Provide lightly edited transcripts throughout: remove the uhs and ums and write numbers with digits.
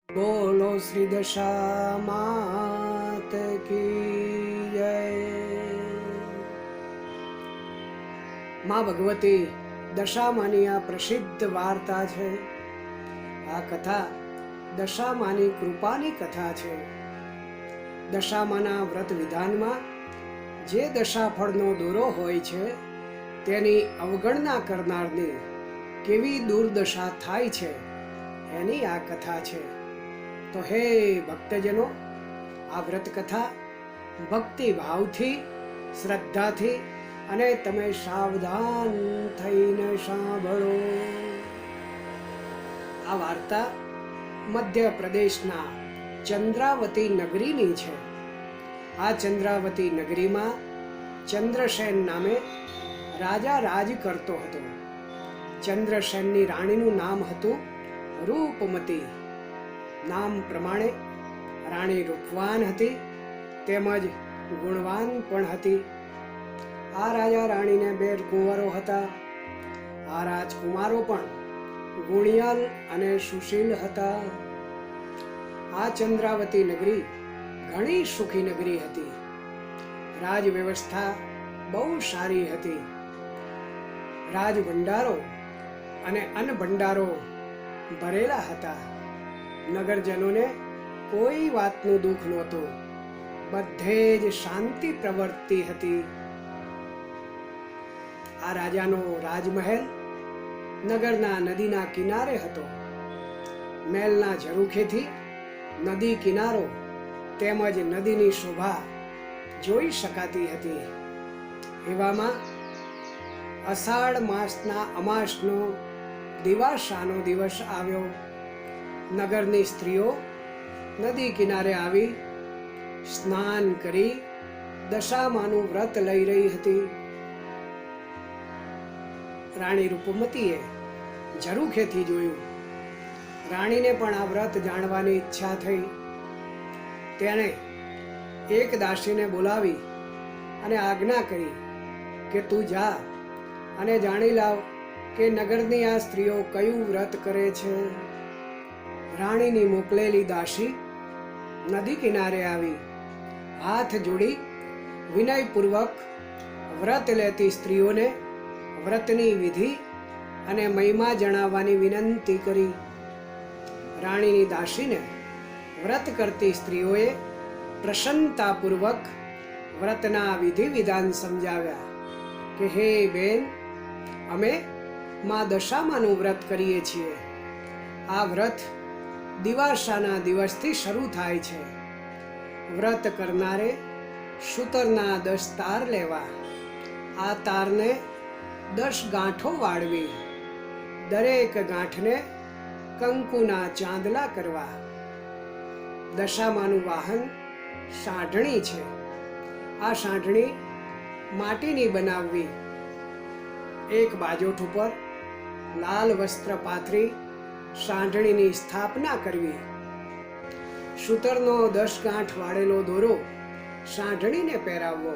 બોલો શ્રી દશા માત કી જય। માં ભગવતી દશામાની આ પ્રસિદ્ધ વાર્તા છે। આ કથા દશામાની કૃપાની કથા છે। દશામાના વ્રત વિધાનમાં જે દશાફળનો દોરો હોય છે તેની અવગણના કરનારને કેવી દુર્દશા થાય છે એની આ કથા છે। તો હે ભક્તજનો, આ વ્રત કથા ભક્તિ ભાવથી, શ્રદ્ધાથી અને તમે સાવધાન થઈને સાંભળો। આ વાર્તા મધ્યપ્રદેશના ચંદ્રાવતી નગરીની છે। આ ચંદ્રાવતી નગરીમાં ચંદ્રસેન નામે રાજા રાજ કરતો હતો। ચંદ્રસેનની રાણીનું નામ હતું રૂપમતી। નામ પ્રમાણે રાણી રૂપવાન હતી તેમજ ગુણવાન પણ હતી। આ રાજા રાણીને 2 કુંવરો હતા। આ રાજકુમારો પણ ગુણિયાલ અને સુશીલ હતા। આ ચંદ્રાવતી નગરી ઘણી સુખી નગરી હતી। રાજ વ્યવસ્થા બહુ સારી હતી। રાજ ભંડારો અને અન્ન ભંડારો ભરેલા હતા। નગરજનોને કોઈ વાતનું દુઃખ નહોતું। બધે જ શાંતિ પ્રવર્તતી હતી। આ રાજાનો રાજમહેલ નગરના નદીના કિનારે હતો। મહેલના ઝરૂખેથી નદી કિનારો તેમજ નદીની શોભા જોઈ શકાતી હતી। એવામાં અષાઢ માસના અમાસનો દિવાસાનો દિવસ આવ્યો। નગરની સ્ત્રીઓ નદી કિનારે આવી સ્નાન કરી દશામાનું વ્રત લઈ રહી હતી। રાણી રૂપમતીએ ઝરૂખેથી જોયું। રાણીને પણ આ વ્રત જાણવાની ઈચ્છા થઈ। તેણે એક દાસીને બોલાવી અને આજ્ઞા કરી કે તું જા અને જાણી લાવ કે નગરની આ સ્ત્રીઓ કયું વ્રત કરે છે। રાણીની મોકલેલી દાસી નદી કિનારે આવી હાથ જોડી વિનયપૂર્વક વ્રત લેતી સ્ત્રીઓને વ્રતની વિધિ અને મહિમા જણાવવાની વિનંતી કરી। રાણીની દાસીને વ્રત કરતી સ્ત્રીઓએ પ્રસન્નતાપૂર્વક વ્રતના વિધિ વિધાન સમજાવ્યા કે હે બેન, અમે માં દશામાનું વ્રત કરીએ છીએ। આ વ્રત દિવાસાના દિવસથી શરૂ થાય છે। વ્રત કરનારે સૂતરના 10 તાર લેવા। આ તારને 10 ગાંઠો વાળવી। દરેક ગાંઠને કંકુના ચાંદલા કરવા। દશામાનું વાહન સાઢણી છે। આ સાઢણી માટીની બનાવવી। એક બાજોઠ ઉપર લાલ વસ્ત્ર પાથરી સાઢણીની સ્થાપના કરવી। સૂતરનો 10 ગાંઠ વાળેલો દોરો સાઢણીને પહેરાવવો।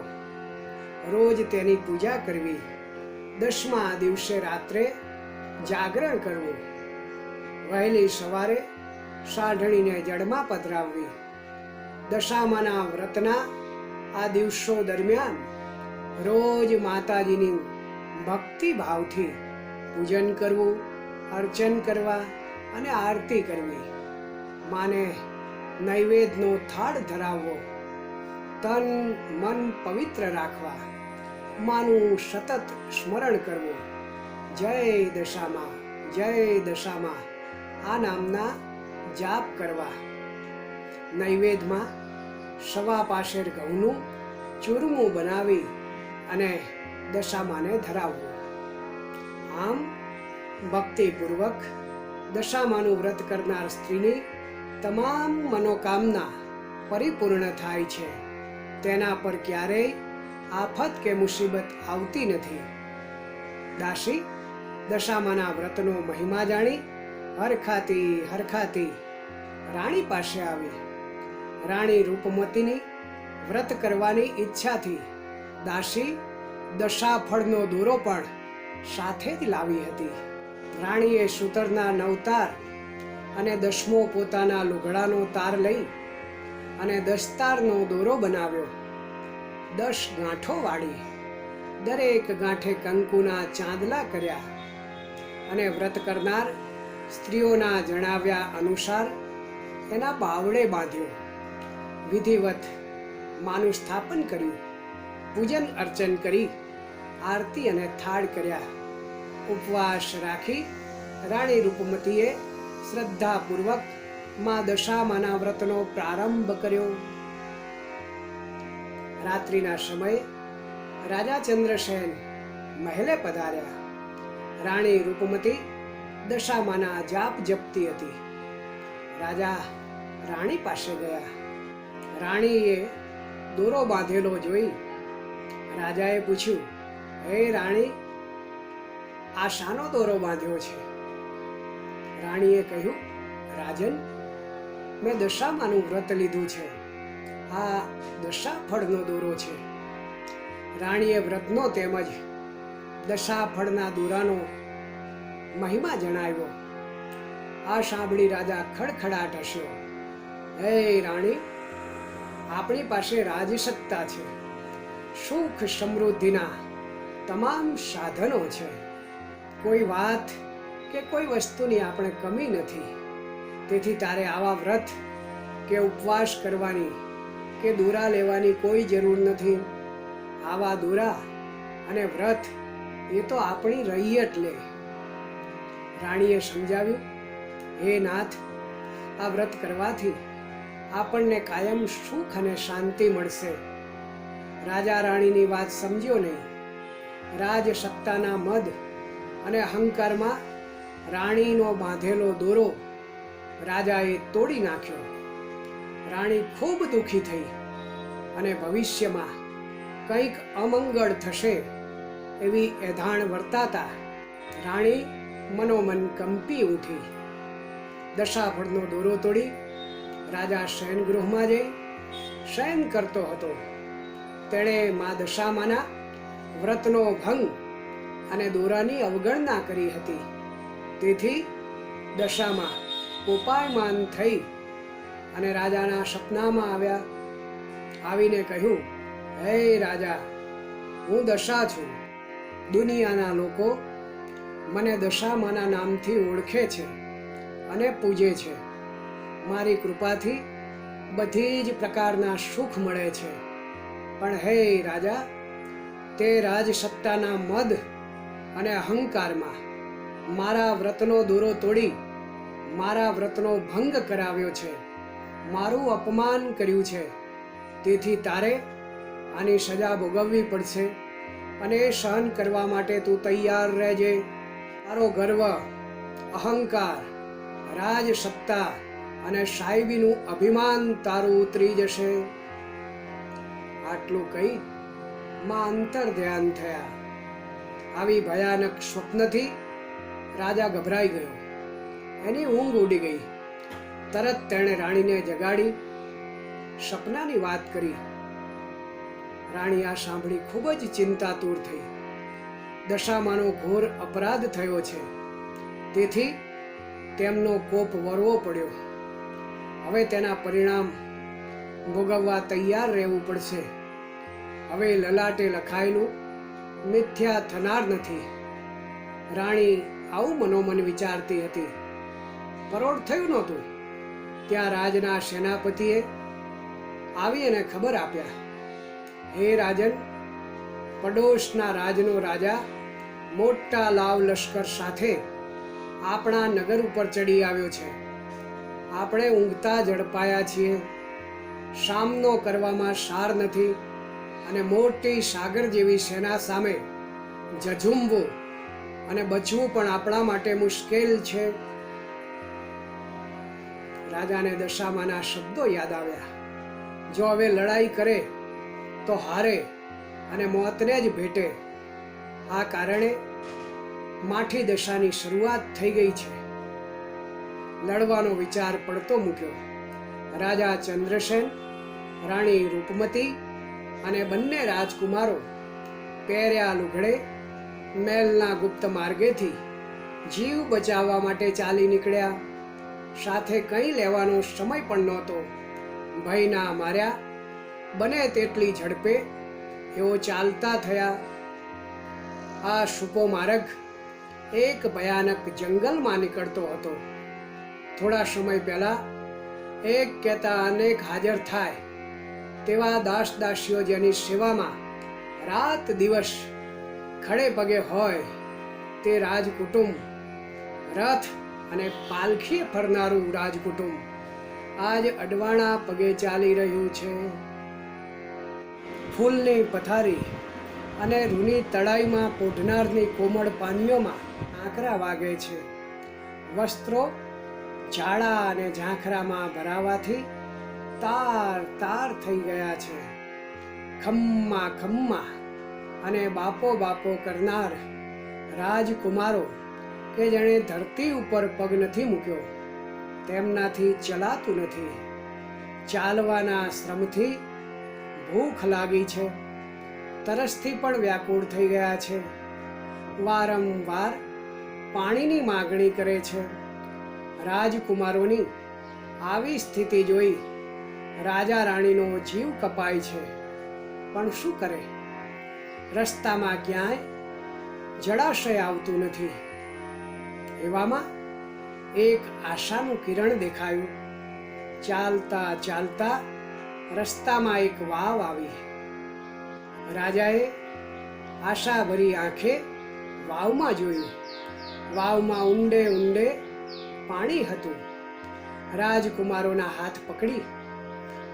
રોજ તેની પૂજા કરવી। 10મા દિવસે રાત્રે જાગરણ કરવું। વહેલી સવારે સાઢણીને જળમાં પધરાવવી। દશામાના વ્રતના આ દિવસો દરમિયાન રોજ માતાજીની ભક્તિ ભાવથી પૂજન કરવું, અર્ચન કરવા અને આરતી કરવી। માને નૈવેદ્યનો થાળ ધરાવવો। તન મન પવિત્ર રાખવા। માનું સતત સ્મરણ કરવું। જય દશામાં, જય દશામાં આ નામના જાપ કરવા। નૈવેદ્યમાં 1.25 પાસેર ઘઉંનું ચૂરમું બનાવી અને દશામાને ધરાવવું। આમ ભક્તિપૂર્વક દશામાનું વ્રત કરનાર સ્ત્રીની તમામ મનોકામના પરિપૂર્ણ થાય છે। તેના પર ક્યારેય આફત કે મુસીબત આવતી નથી। દાસી દશામાના વ્રતનો મહિમા જાણી હરખાતી રાણી પાસે આવી। રાણી રૂપમતીની વ્રત કરવાની ઈચ્છાથી દાસી દશાફળનો દોરો પણ સાથે જ લાવી હતી। રાણીએ સૂતરના 9 તાર અને 10મો પોતાના લુગડાનો તાર લઈ અને 10 તારનો દોરો બનાવ્યો. 10 ગાંઠો વાળી દરેક ગાંઠે કંકુના ચાંદલા કર્યા અને વ્રત કરનાર સ્ત્રીઓના જણાવ્યા અનુસાર એના બાવડે બાંધ્યો. વિધિવત માનું સ્થાપન કર્યું. પૂજન અર્ચન કરી આરતી અને થાળ કર્યા. ઉપવાસ રાખી રાણી રૂપમતીએ શ્રદ્ધાપૂર્વક મા દશામાના વ્રતનો પ્રારંભ કર્યો. રાત્રિના સમયે રાજા ચંદ્રસેન મહેલે પધાર્યા. રાણી રૂપમતી દશામાના જાપ જપતી હતી. રાજા રાણી પાસે ગયા. રાણીએ દોરો બાંધેલો જોઈ રાજાએ પૂછ્યું, હે રાણી, આ શાનો દોરો બાંધ્યો છે? રાણીએ કહ્યું, રાજન, મેં દશામાનું વ્રત લીધું છે. આ દશાફળનો દોરો છે. રાણીએ વ્રતનો તેમજ દશાફળના દોરાનો મહિમા જણાવ્યો. આ સાંભળી રાજા ખડખડાટ હસ્યો. હે રાણી, આપણી પાસે રાજસત્તા છે. સુખ સમૃદ્ધિના તમામ સાધનો છે. કોઈ વાત કે કોઈ વસ્તુની આપણે કમી નથી. તેથી તારે આવા વ્રત કે ઉપવાસ કરવાની કે દોરા લેવાની કોઈ જરૂર નથી. આવા દોરા અને વ્રત એ તો આપણી રૈયત લે. રાણીએ સમજાવ્યું, હે નાથ, આ વ્રત કરવાથી આપણને કાયમ સુખ અને શાંતિ મળશે. રાજા રાણીની વાત સમજ્યો નહીં. રાજસત્તાના મદ અને અહંકારમાં રાણીનો બાંધેલો દોરો રાજાએ તોડી નાખ્યો. રાણી ખૂબ દુઃખી થઈ અને ભવિષ્યમાં કંઈક અમંગળ થશે એવી એધાણ વર્તાતા રાણી મનોમન કંપી ઉઠી. દશાફળનો દોરો તોડી રાજા શયનગૃહમાં જઈ શયન કરતો હતો. તેણે મા દશામાના વ્રતનો ભંગ અને દોરાની અવગણના કરી હતી. તેથી દશામાં કોપાયમાન થઈ અને રાજાના સપનામાં આવ્યા. આવીને કહ્યું, હે રાજા, હું દશા છું. દુનિયાના લોકો મને દશામાના નામથી ઓળખે છે અને પૂજે છે. મારી કૃપાથી બધી જ પ્રકારના સુખ મળે છે. પણ હે રાજા, તે રાજસત્તાના મદ અને અહંકારમાં મારા વ્રતનો દોરો તોડી મારા વ્રતનો ભંગ કરાવ્યો છે. મારું અપમાન કર્યું છે. તેથી તારે આની સજા ભોગવવી પડશે અને એ સહન કરવા માટે તું તૈયાર રહેજે. તારો ગર્વ, અહંકાર, રાજસત્તા અને સાહેબીનું અભિમાન તારું ઉતરી જશે. આટલું કહી માં અંતર ધ્યાન થયા. આવી ભયાનક સ્વપ્નથી રાજા ગભરાઈ ગયો. એની ઊંઘ ઉડી ગઈ. તરત તેણે રાણીને જગાડી સપનાની વાત કરી. રાણી આ સાંભળી ખૂબ જ ચિંતાતુર થઈ. દશામાનો ઘોર અપરાધ થયો છે. તેથી તેમનો કોપ વરવો પડ્યો. હવે તેના પરિણામ ભોગવવા તૈયાર રહેવું પડશે. હવે લલાટે લખાયેલું મિથ્યા થનાર નથી. રાણી આવું મનોમન વિચારતી હતી. પરોઢ થયું નહોતું ત્યાં રાજના સેનાપતિએ આવી અને ખબર આપ્યા, હે રાજન, પડોશના રાજનો રાજા મોટા લાવ લશ્કર સાથે આપણા નગર ઉપર ચડી આવ્યો છે. આપણે ઊંઘતા ઝડપાયા છીએ. સામનો કરવામાં સાર નથી અને મોટી સાગર જેવી સેના સામે ઝઝૂમવું અને બચવું પણ આપણા માટે મુશ્કેલ છે. રાજાને દશામાના શબ્દો યાદ આવ્યા. જો હવે લડાઈ કરે તો હારે અને મોતને જ ભેટે. આ કારણે માઠી દશાની શરૂઆત થઈ ગઈ છે. લડવાનો વિચાર પડતો મૂક્યો. રાજા ચંદ્રસેન, રાણી રૂપમતી અને બંને રાજકુમારો પહેર્યા લુગડે મહેલના ગુપ્ત માર્ગેથી જીવ બચાવવા માટે ચાલી નીકળ્યા. સાથે કંઈ લેવાનો સમય પણ નહોતો. ભયના માર્યા બને તેટલી ઝડપે એઓ ચાલતા થયા. આ શુપો માર્ગ એક ભયાનક જંગલમાં નીકળતો હતો. થોડા સમય પહેલા એક કહેતા અનેક હાજર થાય તેવા દાસ દાસીઓ જેની સેવામાં રાત દિવસ ખડે પગે હોય તે રાજકુટુંબ, રથ અને પાલખીએ ફરનારું રાજકુટુંબ આજ અડવાણા પગે ચાલી રહ્યું છે. ફૂલની પથારી અને રૂની તળાઈમાં પોઢનારની કોમળ પાનીઓમાં આંકરા વાગે છે. વસ્ત્રો ઝાડા અને ઝાંખરામાં ભરાવાથી તાર તાર થઈ ગયા છે. ખમ્મા ખમ્મા અને બાપો બાપો કરનાર રાજકુમારો કે જેણે ધરતી ઉપર પગ નથી મૂક્યો, તેમનાથી ચલાતું નથી. ચાલવાના શ્રમથી ભૂખ લાગી છે, તરસથી પણ વ્યાકુળ થઈ ગયા છે. વારંવાર પાણીની માગણી કરે છે. રાજકુમારોની આવી સ્થિતિ જોઈ રાજા રાણીનો જીવ કપાય છે. પણ શું કરે? રસ્તામાં ક્યાંય જળાશય આવતું નથી. એવામાં એક આશાનું કિરણ દેખાયું. ચાલતા ચાલતા રસ્તામાં એક વાવ આવી. રાજાએ આશાભરી આંખે વાવમાં જોયું. વાવમાં ઊંડે ઊંડે પાણી હતું. રાજકુમારોના હાથ પકડી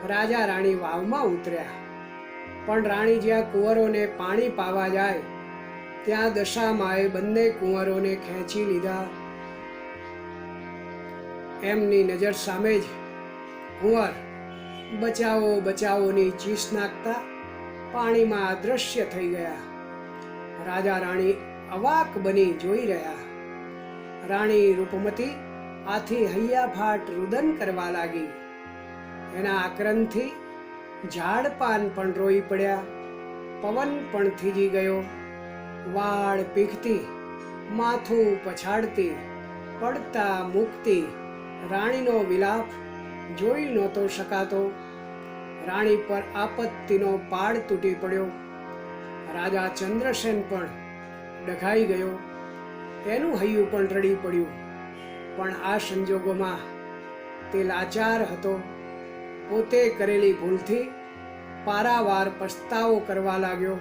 રાજા રાણી વાવમાં ઉતર્યા. પણ રાણી જ્યાં કુંવરોને પાણી પાવા જાય ત્યાં દશામાએ બંને કુંવરોને ખેંચી લીધા. એમની નજર સામે જ કુંવર બચાવો બચાવોની ચીસ નાખતા પાણીમાં અદૃશ્ય થઈ ગયા. રાજા રાણી અવાક બની જોઈ રહ્યા. રાણી રૂપમતી આથી હૈયાફાટ રુદન કરવા લાગી. એના આક્રંદથી ઝાડ પાન પણ રોઈ પડ્યા. પવન પણ થીજી ગયો. વાળ પીખતી, માથું પછાડતી, પડતા મૂકતી રાણીનો વિલાપ જોઈ નહોતો શકાતો. રાણી પર આપત્તિનો પાડ તૂટી પડ્યો. રાજા ચંદ્રસેન પણ ડઘાઈ ગયો. એનું હૈયું પણ રડી પડ્યું. પણ આ સંજોગોમાં તે લાચાર હતો. પોતે કરેલી ભૂલથી પારાવાર પસ્તાવો કરવા લાગ્યો.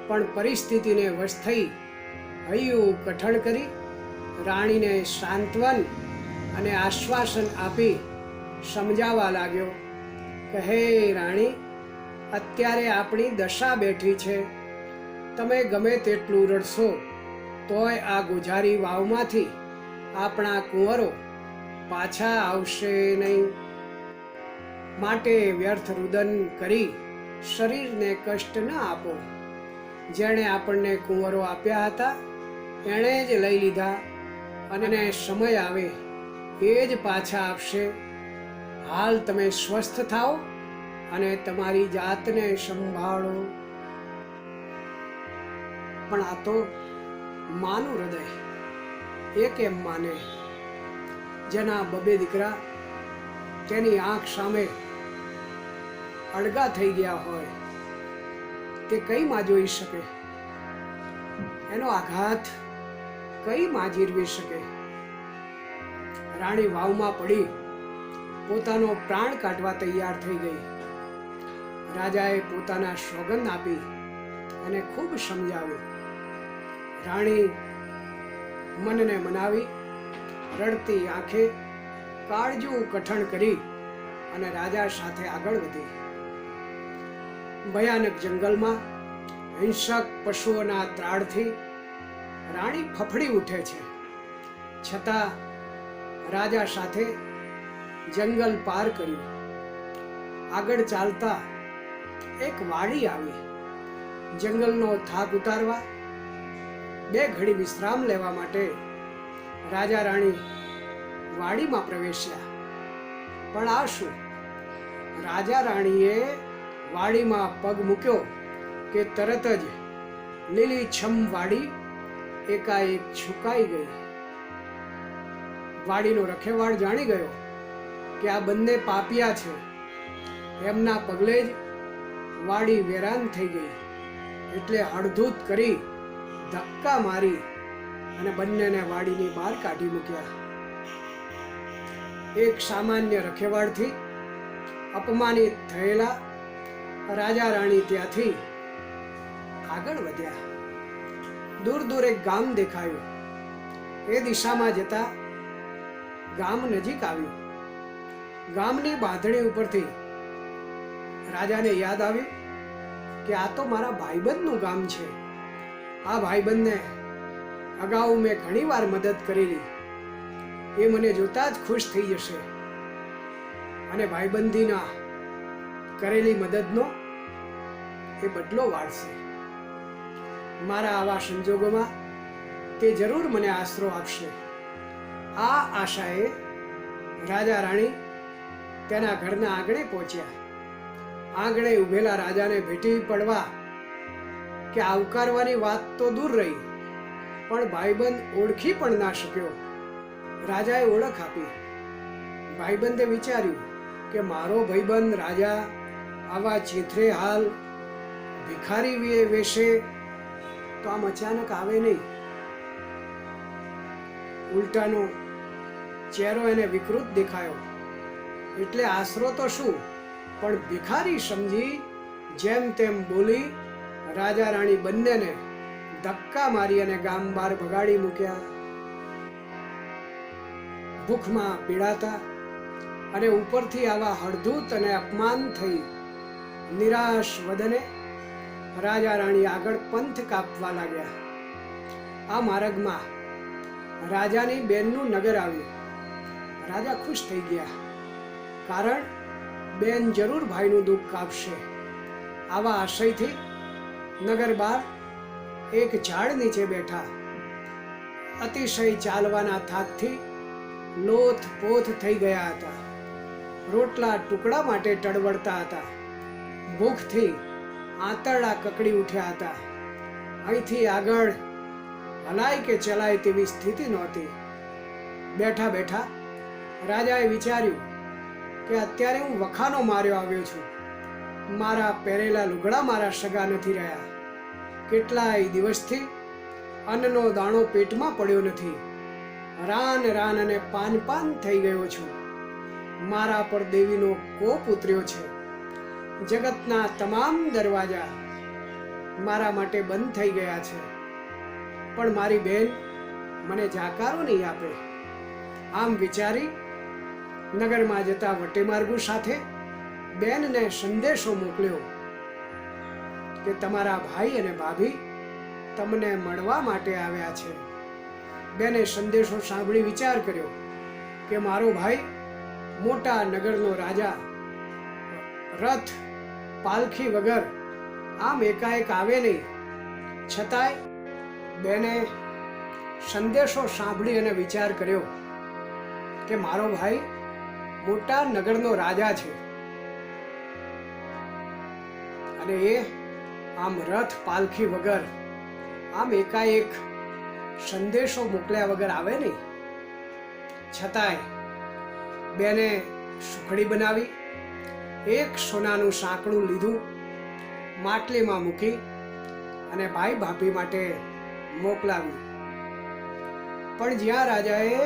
પણ પરિસ્થિતિને વશ થઈ હૈયું કઠણ કરી રાણીને સાંત્વન અને આશ્વાસન આપી સમજાવવા લાગ્યો. કહે, રાણી, અત્યારે આપણી દશા બેઠી છે. તમે ગમે તેટલું રડશો તોય આ ગુજારી વાવમાંથી આપણા કુંવરો પાછા આવશે નહીં. માટે વ્યર્થ રુદન કરી શરીરને કષ્ટ ન આપો. જેણે આપણને કુંવરો આપ્યા હતા એણે જ લઈ લીધા અને સમય આવે એ જ પાછા આપશે. હાલ તમે સ્વસ્થ થાઓ અને તમારી જાતને સંભાળો. પણ આ તો માનું હૃદય. એ કેમ માને? જેના બબે દીકરા તેની આંખ સામે અળગા થઈ ગયા હોય તે કઈ માં જોઈ શકે? એનો આઘાત કઈ માં જીરવી શકે? રાણી વાવમાં પડી પોતાનો પ્રાણ કાઢવા તૈયાર થઈ ગઈ. રાજાએ પોતાના સોગંદ આપી અને ખૂબ સમજાવ્યું. રાણી મનને મનાવી રડતી આંખે કાળજું કઠણ કરી અને રાજા સાથે આગળ વધી. ભયાનક જંગલમાં હિંસક પશુઓના ત્રાડથી રાણી ફફડી ઉઠે છે. છતાં રાજા સાથે જંગલ પાર કર્યું. આગળ ચાલતા એક વાડી આવી. જંગલનો થાક ઉતારવા, બે ઘડી વિશ્રામ લેવા માટે રાજા રાણી વાડીમાં પ્રવેશ્યા. પણ આ શું? રાજા રાણીએ વાડીમાં પગ મૂક્યો કે તરત જ લીલીછમ વાડી એકાએક છુકાઈ ગઈ. વાડીનો રખેવાળ જાણી ગયો કે આ બંને પાપિયા છે. એમના પગલે જ વાડી વેરાન થઈ ગઈ. એટલે હળધૂત કરી ધક્કા મારી અને બંનેને વાડીની બહાર કાઢી મૂક્યા. એક સામાન્ય રખેવાળથી અપમાનિત થયેલા રાજા રાણી ત્યાંથી આગળ વધ્યા. દૂર દૂર એક ગામ દેખાયું. એ દિશામાં જતા ગામ નજીક આવ્યું. ગામની બાંધણી ઉપરથી રાજાને યાદ આવ્યું કે આ તો મારા ભાઈબંધનું ગામ છે. આ ભાઈબંધને અગાઉ મેં ઘણીવાર મદદ કરેલી. એ મને જોતા જ ખુશ થઈ જશે અને ભાઈબંધીના કરેલી મદદનો એ બદલો વાળશે. મારા આવા સંજોગોમાં તે જરૂર મને આશરો આપશે. આ આશાએ રાજા રાણી તેના ઘરના આંગણે પહોંચ્યા. આંગણે ઉભેલા રાજાને ભેટી પડવા કે આવકારવાની વાત તો દૂર રહી, પણ ભાઈબંધ ઓળખી પણ ના શક્યો. રાજાએ ઓળખ આપી. ભાઈબંધે વિચાર્યું કે મારો ભાઈબંધ રાજા આવા ચીથરે હાલ ભિખારી વેશે તો આમ અચાનક આવે નહીં. ઉલટાનો ચહેરો એને વિકૃત દેખાયો. એટલે આશરો તો શું, પણ ભિખારી સમજી જેમ તેમ બોલી રાજા રાણી બંનેને ધક્કા મારી અને ગામ બહાર ભગાડી મૂક્યા. ભૂખમાં પીડાતા અને ઉપરથી આવા હળધૂત અને અપમાન થઈ નિરાશ વદને રાજા રાણી આગળ પંથ કાપવા લાગ્યા. આ માર્ગમાં રાજાની બેનનું નગર આવ્યું. રાજા ખુશ થઈ ગયા, કારણ બેન જરૂર ભાઈનું દુઃખ કાપશે. આવા આશયથી નગર બહાર એક ઝાડ નીચે બેઠા. અતિશય ચાલવાના થાકથી લોથ પોથ થઈ ગયા હતા. રોટલા ટુકડા માટે ટળવળતા હતા. ભૂખથી આંતરડા કકડી ઉઠ્યા હતા. અહીંથી આગળ હલાય કે ચલાય તેવી સ્થિતિ નહોતી. બેઠા બેઠા રાજાએ વિચાર્યું કે અત્યારે હું વખાનો માર્યો આવ્યો છું. મારા પહેરેલા લુગડા મારા સગા નથી રહ્યા. કેટલાય દિવસથી અન્નનો દાણો પેટમાં પડ્યો નથી. રાન રાન અને પાન પાન થઈ ગયો છું. મારા પર દેવીનો કોપ ઉતર્યો છે. જગતના તમામ દરવાજા મારા માટે બંધ થઈ ગયા છે, પણ મારી બેન મને જાકારો નહીં આપે. આમ વિચારી નગરમાં જતા વટેમાર્ગુ સાથે બેનને સંદેશો મોકલ્યો કે તમારા ભાઈ અને ભાભી તમને મળવા માટે આવ્યા છે. બેને સંદેશો સાંભળી વિચાર કર્યો કે મારો ભાઈ મોટા નગરનો રાજા રથ પાલખી વગર આમ એકાએક આવે નહીં. છતાંય બેને સંદેશો સાંભળી અને વિચાર કર્યો કે મારો ભાઈ મોટા નગરનો રાજા છે અને એ આમ રથ પાલખી વગર આમ એકાએક સંદેશો મોકલ્યા વગર આવે નહીં. છતાંય બેને સુખડી બનાવી એક સોનાનું સાંકડું લીધું, માટલીમાં મૂકી અને ભાઈ ભાભી માટે મોકલાવ્યું. પણ જ્યાં રાજાએ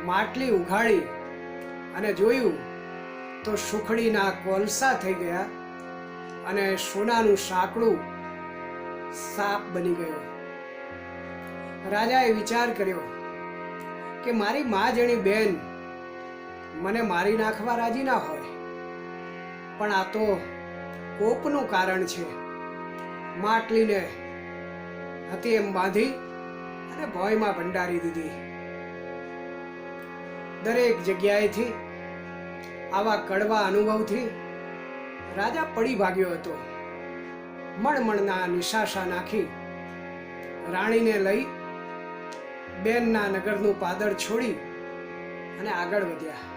માટલી ઉઘાડી અને જોયું તો સુખડીના કોલસા થઈ ગયા અને સોનાનું સાંકડું સાપ બની ગયો. રાજાએ વિચાર કર્યો કે મારી માજણી બેન મને મારી નાખવા રાજી ના હોય, પણ આ તો કોપનું કારણ છે. માટલીને હતી એમ બાંધી અને ભોંયમાં ભંડારી દીધી. દરેક જગ્યાએથી આવા કડવા અનુભવથી રાજા પડી ભાગ્યો હતો. મણમણના નિશાસા નાખી રાણીને લઈ બેનના નગરનું પાદર છોડી અને આગળ વધ્યા.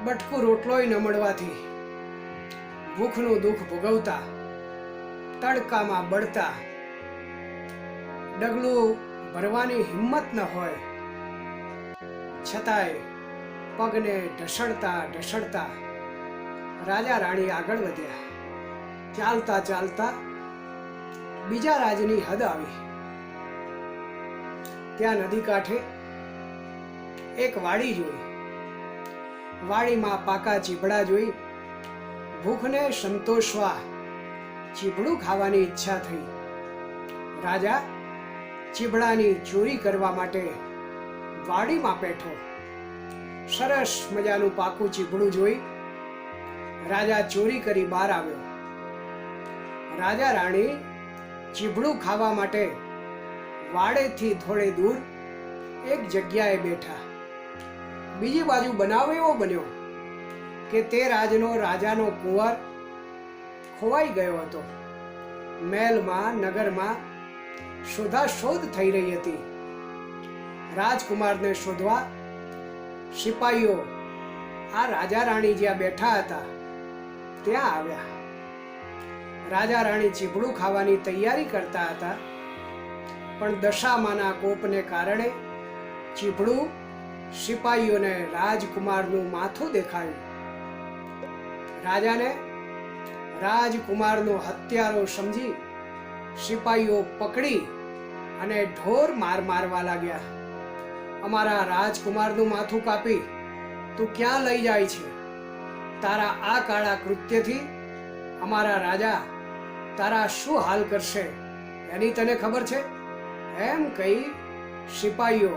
બટકું રોટલોય ન મળવાથી ભૂખનું દુઃખ ભોગવતા, તડકામાં બળતા, ડગલું ભરવાની હિંમત ન હોય, છતાંય પગને ઢસડતા ઢસડતા રાજા રાણી આગળ વધ્યા. ચાલતા ચાલતા બીજા રાજની હદ આવી. ત્યાં નદી કાંઠે એક વાડી જોઈ. વાડીમાં પાકા ચીભડા જોઈ ભૂખને સંતોષવા ચીભડું ખાવાની ઈચ્છા થઈ. રાજા ચીભડાની ચોરી કરવા માટે વાડીમાં બેઠો. સરસ મજાનું પાકું ચીભડું જોઈ રાજા ચોરી કરી બહાર આવ્યો. રાજા રાણી ચીભડું ખાવા માટે વાડેથી થોડે દૂર એક જગ્યાએ બેઠા. બીજી બાજુ બનાવ એવો બન્યો કે તે રાજાનો કુંવર ખોવાઈ ગયો હતો. મહેલમાં નગરમાં શોધાશોધ થઈ રહી હતી. રાજકુમારને શોધવા સિપાહીઓ આ રાજા રાણી જ્યાં બેઠા હતા ત્યાં આવ્યા. રાજા રાણી ચીભડું ખાવાની તૈયારી કરતા હતા, પણ દશામાના કોપને કારણે ચીભડું સિપાહીઓને રાજકુમારનું માથું દેખાયું. રાજાને રાજકુમારનો હત્યારો સમજી સિપાહીઓ પકડી અને ઢોર મારવા લાગ્યા. અમારા રાજકુમારનું માથું કાપી તું ક્યાં લઈ જાય છે? તારા આ કાળા કૃત્યથી અમારા રાજા તારા શું હાલ કરશે એની તને ખબર છે? એમ કહી સિપાહીઓ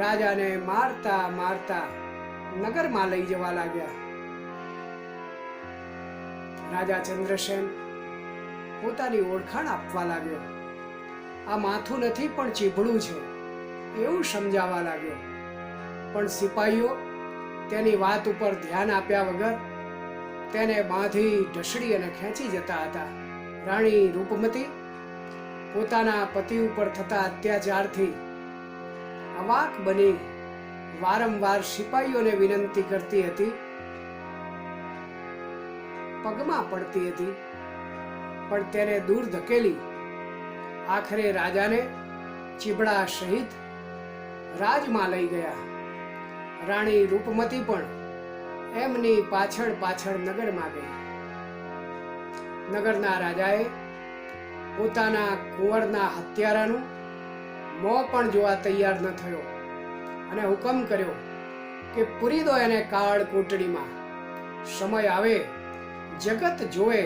રાજાને મારતા મારતા નગરમાં લઈ જવા લાગ્યા. રાજા ચંદ્રસેન પોતાની ઓળખાણ આપવા લાગ્યો. આ માથું નથી પણ ચીભડું છે એવું સમજાવવા લાગ્યો. પણ સિપાહીઓ તેની વાત ઉપર ધ્યાન આપ્યા વગર તેને બાંધી ઢસડી અને ખેંચી જતા હતા. રાણી રૂપમતી પોતાના પતિ ઉપર થતા અત્યાચારથી અવાક બની વારંવાર સિપાહીઓને વિનંતી કરતી હતી, પગમાં પડતી હતી, પણ તેને દૂર ધકેલી આખરે રાજાને ચીભડા સહિત રાજમાં લઈ ગયા. રાણી રૂપમતી પણ એમની પાછળ પાછળ નગરમાં ગઈ. નગરના રાજાએ પોતાના કુંવરના હત્યારાનું મોં પણ જોવા તૈયાર ન થયો અને હુકમ કર્યો કે પૂરી દો એને કાળ કોટડીમાં. સમય આવે જગત જોવે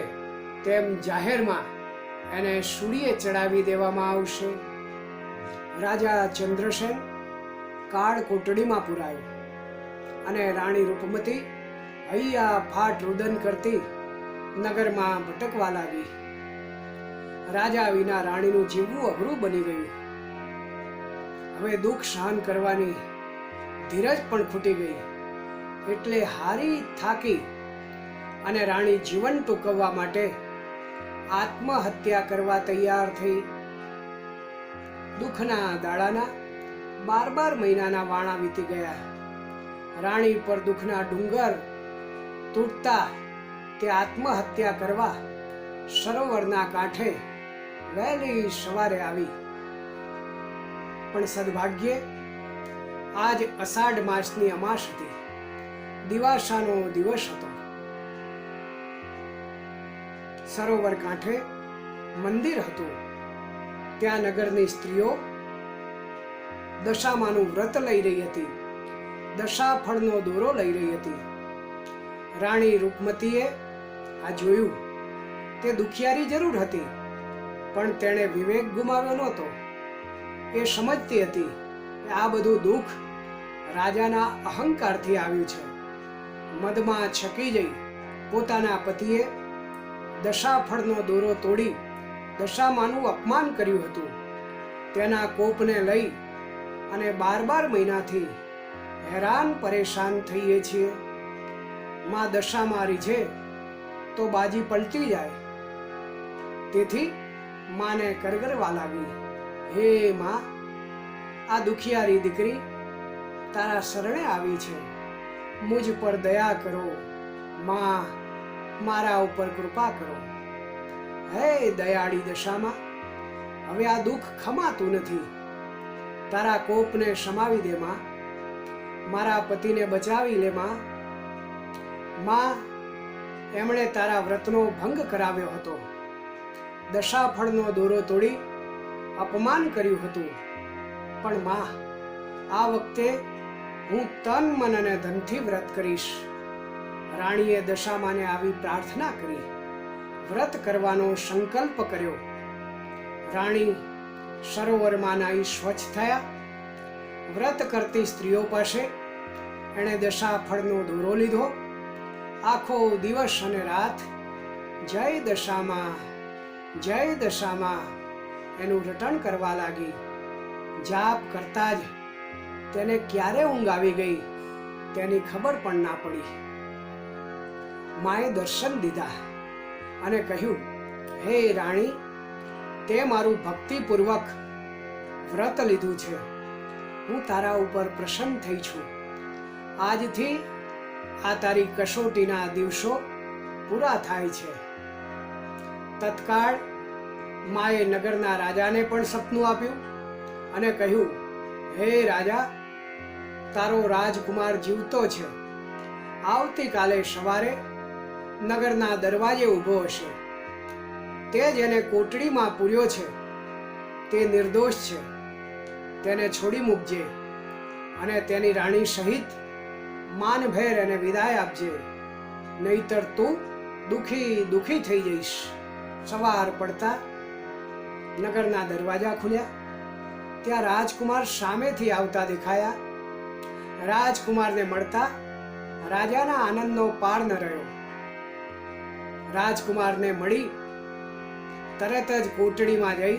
તેમ જાહેરમાં એને સૂળીએ ચડાવી દેવામાં આવશે. રાજા ચંદ્રસેન કાળ કોટડીમાં પુરાયો અને રાણી રૂપમતી હૈયા ફાટ રુદન કરતી નગરમાં ભટકવા લાગી. રાજા વિના રાણીનું જીવવું અઘરું બની ગયું. હવે દુઃખ સહન કરવાની ધીરજ પણ ખૂટી ગઈ. એટલે હારી થાકી અને રાણી જીવન ટૂંકવવા માટે આત્મહત્યા કરવા તૈયાર થઈ. દુઃખના દાડાના 12 મહિનાના વાણા વીતી ગયા. રાણી પર દુઃખના ડુંગર તૂટતા તે આત્મહત્યા કરવા સરોવરના કાંઠે વહેલી સવારે આવી. પણ સદભાગ્યે આજ અષાઢ માસની અમાસ હતી. દિવાસાનો દિવસ હતો. સરોવર કાંઠે મંદિર હતું. ત્યાં નગરની સ્ત્રીઓ દશામાનું વ્રત લઈ રહી હતી. દશાફળનો દોરો લઈ રહી હતી. રાણી રૂપમતીએ આ જોયું. તે દુખિયારી જરૂર હતી, પણ તેણે વિવેક ગુમાવ્યો નહોતો. એ સમજતી હતી કે આ બધું દુઃખ રાજાના અહંકારથી આવ્યું છે. મદમાં છકી જઈ પોતાના પતિએ દશાફળનો દોરો તોડી દશામાનું અપમાન કર્યું હતું. તેના કોપને લઈ અને 12 મહિનાથી હેરાન પરેશાન થઈએ છીએ. માં દશા મારી છે તો બાજી પલટી જાય. તેથી માને કરગરવા લાગી, હે માં, આ દુખિયારી દીકરી તારા શરણે આવી છે. મુજ પર દયા કરો માં, મારા ઉપર કૃપા કરો. હે દયાળી દશામાં, હવે આ દુઃખ ખમાતું નથી. તારા કોપને શમાવી દે માં, મારા પતિને બચાવી લે માં. માં, એમણે તારા વ્રતનો ભંગ કરાવ્યો હતો, દશાફળનો દોરો તોડી અપમાન કર્યું હતું, પણ માં, આ વખતે હું તન મન અને ધનથી વ્રત કરીશ. રાણીએ દશામાને આવી પ્રાર્થના કરી, વ્રત કરવાનો સંકલ્પ કર્યો. રાણી સરોવરમાં નાહી સ્વચ્છ થયા. વ્રત કરતી સ્ત્રીઓ પાસે એણે દશાફળનો દોરો લીધો. આખો દિવસ અને રાત જય દશામાં, જય દશામાં એનું રટણ કરવા લાગી. જાપ કરતા જ તેને ક્યારે ઊંઘ આવી ગઈ તેની ખબર પણ ના પડી. માએ દર્શન દીધા અને કહ્યું, હે રાણી, તે મારું ભક્તિપૂર્વક વ્રત લીધું છે. હું તારા ઉપર પ્રસન્ન થઈ છું. આજથી આ તારી કસોટીના દિવસો પૂરા થાય છે. તત્કાળ માએ નગરના રાજાને પણ સપનું આપ્યું અને કહ્યું, હે રાજા, તારો રાજકુમાર જીવતો છે. આવતીકાલે સવારે નગરના દરવાજે ઊભો હશે. તે જેને કોટડીમાં પૂર્યો છે તે નિર્દોષ છે. તેને છોડી મૂકજે અને તેની રાણી સહિત માનભેર એને વિદાય આપજે, નહીતર તું દુખી થઈ જઈશ. સવાર પડતા નગરના દરવાજા ખુલ્યા. ત્યાં રાજકુમાર સામેથી આવતા દેખાયા. રાજકુમારને મળતા રાજાના આનંદનો પાર ન રહ્યો. રાજકુમારને મળી તરત જ કોટડીમાં જઈ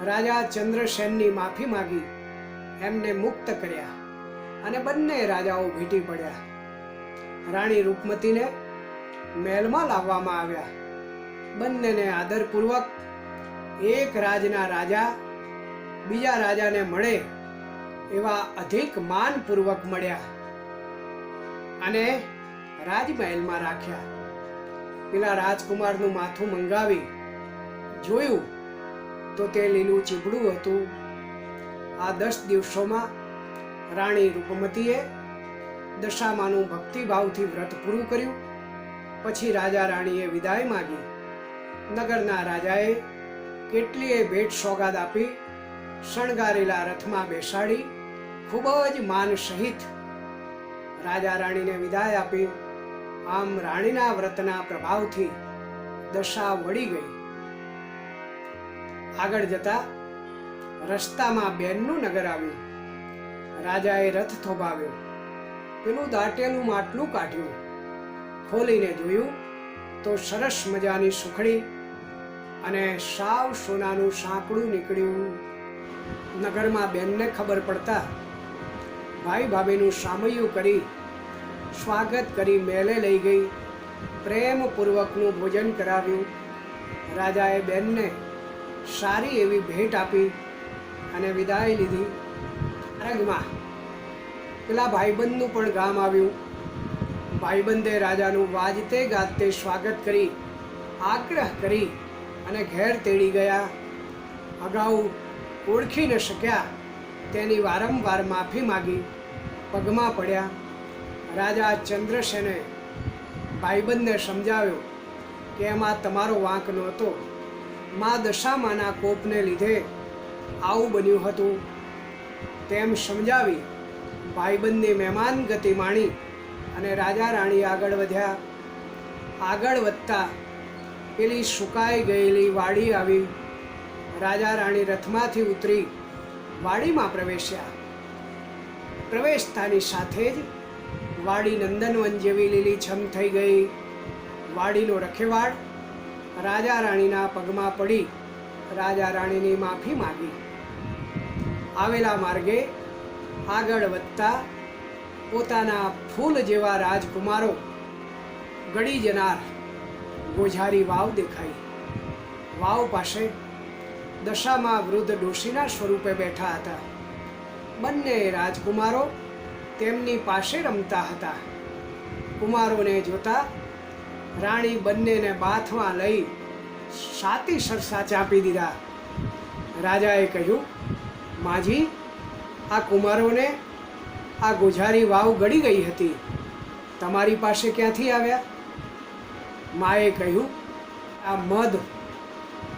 રાજા ચંદ્રસેનની માફી માંગી એમને મુક્ત કર્યા અને બંને રાજાઓ ભેટી પડ્યા. રાણી રૂપમતીને મહેલમાં લાવવામાં આવ્યા. બંનેને આદરપૂર્વક એક રાજના રાજા બીજા રાજાને મળે એવા અધિક માનપૂર્વક મળ્યા અને રાજમહેલમાં રાખ્યા. પેલા રાજકુમારનું માથું મંગાવી જોયું તો તે લીલું ચીબડું હતું. આ 10 દિવસોમાં રાણી રૂપમતીએ દશામાનું ભક્તિભાવથી વ્રત પૂરું કર્યું. પછી રાજા રાણીએ વિદાય માગી. નગરના રાજાએ કેટલીય ભેટ સોગાદ આપી શણગારેલા રથમાં બેસાડી ખૂબ જ માન સહિત રાજા રાણીને વિદાય આપી. આમ રાણીના વ્રતના પ્રભાવથી દશા વળી ગઈ. આગળ જતા રસ્તામાં બેનનું નગર આવ્યું. રાજાએ રથ થોભાવ્યો. પેલું દાટેલું માટલું કાઢ્યું. ખોલીને જોયું તો સરસ મજાની સુખડી અને સાવ સોનાનું સાંકડું નીકળ્યું. નગરમાં બેનને ખબર પડતા ભાઈ ભાભીનું સામૈયું કરી સ્વાગત કરી મેલે લઈ ગઈ. પ્રેમપૂર્વકનું ભોજન કરાવ્યું. રાજાએ બેનને સારી એવી ભેટ આપી અને વિદાય લીધી. માર્ગમાં પેલા ભાઈબંધનું પણ ગામ આવ્યું. ભાઈબંધે રાજાનું વાજતે ગાજતે સ્વાગત કરી આગ્રહ કરી અને ઘેર તેડી ગયા. અગાઉ ઓળખી ન શક્યા તેની વારંવાર માફી માગી પગમાં પડ્યા. રાજા ચંદ્રસેને ભાઈબંધને સમજાવ્યો કે એમાં તમારો વાંક નહોતો. મા દશામાના કોપને લીધે આવું બન્યું હતું. તેમ સમજાવી ભાઈબંધની મહેમાન ગતિ માણી અને રાજા રાણી આગળ વધ્યા. આગળ વધતા પેલી સુકાઈ ગયેલી વાડી આવી. રાજા રાણી રથમાંથી ઉતરી વાડીમાં પ્રવેશ્યા. પ્રવેશતાની સાથે જ વાડી નંદનવન જેવી લીલીછમ થઈ ગઈ. વાડીનો રખેવાળ રાજા રાણીના પગમાં પડી રાજા રાણીની માફી માગી. આવેલા માર્ગે આગળ વધતા પોતાના ફૂલ જેવા રાજકુમારો ગળી જનાર ગોઝારી વાવ દેખાઈ. વાવ પાસે દશામાં વૃદ્ધ ડોશીના સ્વરૂપે બેઠા હતા. બંને રાજકુમારો તેમની પાસે રમતા હતા. કુમારોને જોતા રાણી બંનેને બાથમાં લઈ સાતી સરસા ચાપી દીધા. રાજાએ કહ્યું, માજી, આ કુમારોને આ ગોઝારી વાવ ગળી ગઈ હતી, તમારી પાસે ક્યાંથી આવ્યા? માએ કહ્યું, આ મદ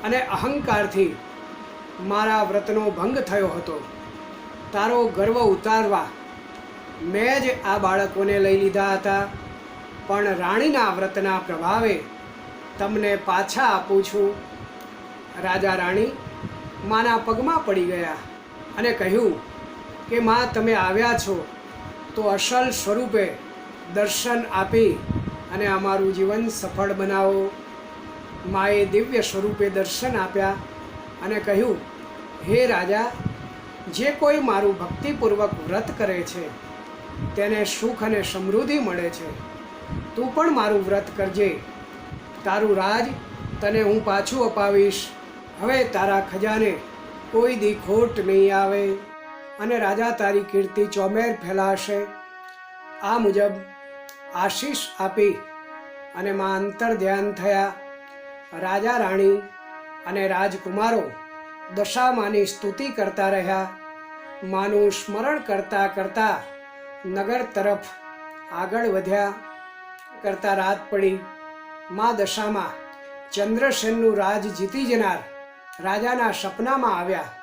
અને અહંકારથી મારા વ્રતનો ભંગ થયો હતો. તારો ગર્વ ઉતારવા મેં જ આ બાળકોને લઈ લીધા હતા, પણ રાણીના વ્રતના પ્રભાવે તમને પાછા આપું છું. રાજા રાણી માના પગમાં પડી ગયા અને કહ્યું કે માં, તમે આવ્યા છો તો અસલ સ્વરૂપે દર્શન આપી અને અમારું જીવન સફળ બનાવો. માએ દિવ્ય સ્વરૂપે દર્શન આપ્યા અને કહ્યું, હે રાજા, જે કોઈ મારું ભક્તિપૂર્વક વ્રત કરે છે તેને સુખ અને સમૃદ્ધિ મળે છે. તું પણ મારું વ્રત કરજે, તારું રાજ તને હું પાછું અપાવીશ. હવે તારા ખજાને કોઈ દી ખોટ નહીં આવે અને રાજા તારી કીર્તિ ચોમેર ફેલાશે. આ મુજબ આશીષ આપી અને માં અંતર ધ્યાન થયા. રાજા રાણી અને રાજકુમારો દશામાની સ્તુતિ કરતા રહ્યા. માનું સ્મરણ કરતા કરતા નગર તરફ આગળ વધ્યા. કરતા રાત પડી. મા દશામાં ચંદ્રસેનનું રાજ જીતી જનાર રાજાના સપનામાં આવ્યા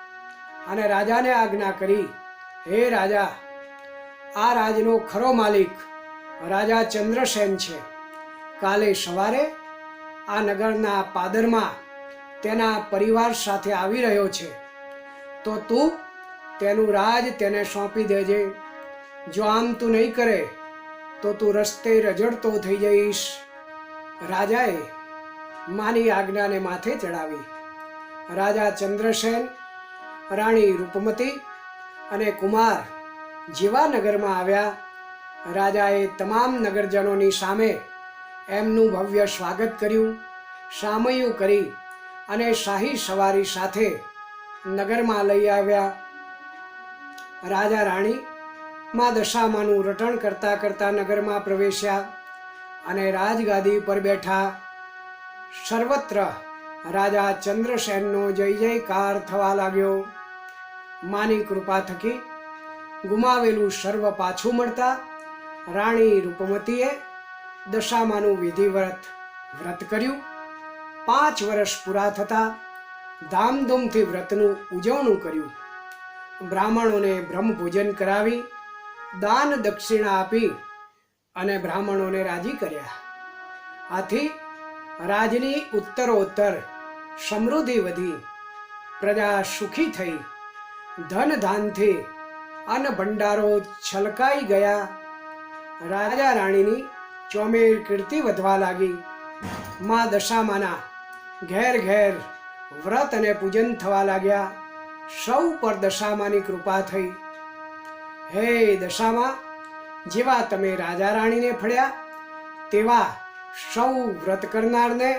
અને રાજાને આજ્ઞા કરી, હે રાજા, આ રાજનો ખરો માલિક રાજા ચંદ્રસેન છે. કાલે સવારે આ નગરના પાદરમાં તેના પરિવાર સાથે આવી રહ્યો છે, તો તું તેનું રાજ તેને સોંપી દેજે. જો આમ તું નહીં કરે તો તું રસ્તે રઝળતો થઈ જઈશ. રાજાએ માની આજ્ઞાને માથે ચડાવી. રાજા ચંદ્રસેન, રાણી રૂપમતી અને કુમાર જેવા નગરમાં આવ્યા. રાજાએ તમામ નગરજનોની સામે એમનું ભવ્ય સ્વાગત કર્યું. સામૈયું કરી અને શાહી સવારી સાથે નગરમાં લઈ આવ્યા. રાજા રાણી માં દશામાનું રટણ કરતા કરતા નગરમાં પ્રવેશ્યા અને રાજગાદી પર બેઠા. સર્વત્ર રાજા ચંદ્રસેનનો જય જયકાર થવા લાગ્યો. માની કૃપા થકી ગુમાવેલું સર્વ પાછું મળતા રાણી રૂપમતીએ દશામાનું વિધિવત વ્રત કર્યું. 5 વર્ષ પૂરા થતા ધામધૂમથી વ્રતનું ઉજવણું કર્યું. બ્રાહ્મણોને બ્રહ્મભોજન કરાવી દાન દક્ષિણા આપી અને બ્રાહ્મણોને રાજી કર્યા. આથી રાજની ઉત્તરોત્તર સમૃદ્ધિ વધી, પ્રજા સુખી થઈ, ધન ધાનથી અન્ન ભંડારો છલકાઈ ગયા. રાજા રાણીની ચોમેર કીર્તિ વધવા લાગી. મા દશામાના ઘેર ઘેર વ્રત અને પૂજન થવા લાગ્યા. સૌ પર દશામાની કૃપા થઈ. હે દશામાં, જેવા તમે રાજા રાણીને ફળ્યા તેવા સૌ વ્રત કરનારને,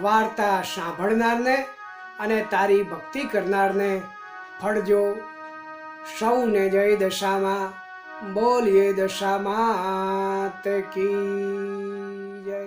વાર્તા સાંભળનારને અને તારી ભક્તિ કરનારને ફળજો. સૌને જય દશામાં. બોલીએ દશામાત કી જય.